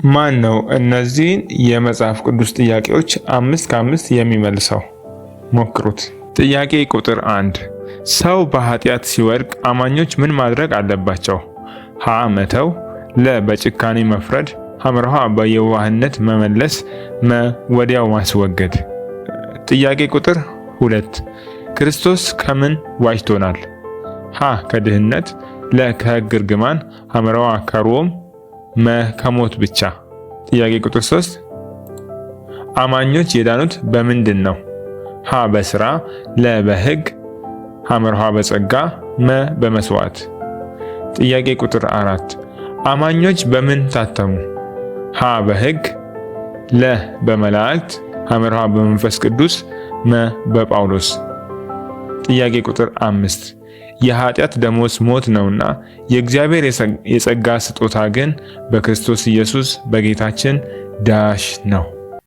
ማን ነው እነዚህን የመጽሐፍ ቅዱስ ጥያቄዎች 5 ከ5 የሚመልሰው? ሞክሩት። ጥያቄ ቁጥር 1 ሰው በኃጢአት ሲወድቅ አማኞች ምን ማድረግ አለባቸው? ሀ መተው፣ ለ በጭካኔ መፍረድ፣ ሐመርሃ በየዋህነት መመለስ፣ መ ወዲያው ማስወገድ። ጥያቄ ቁጥር 2 ክርስቶስ ከምን ዋጅቶናል? ሀ ከድህነት፣ ለ ከሕግ እርግማን፣ ሐመርሃ ከሮም፣ መ ከሞት ብቻ። ጥያቄ ቁጥር 3 አማኞች የዳኑት በምንድን ነው? ሀ በሥራ፣ ለ በሕግ፣ ሐመርሃ በጸጋ፣ መ በመስዋዕት። ጥያቄ ቁጥር 4 አማኞች በምን ታተሙ? ሀ በሕግ፣ ለ በመላእክት፣ ሐመርሃ በመንፈስ ቅዱስ፣ መ በጳውሎስ። ጥያቄ ቁጥር 5 የኃጢአት ደሞዝ ሞት ነውና የእግዚአብሔር የጸጋ ስጦታ ግን በክርስቶስ ኢየሱስ በጌታችን ዳሽ ነው።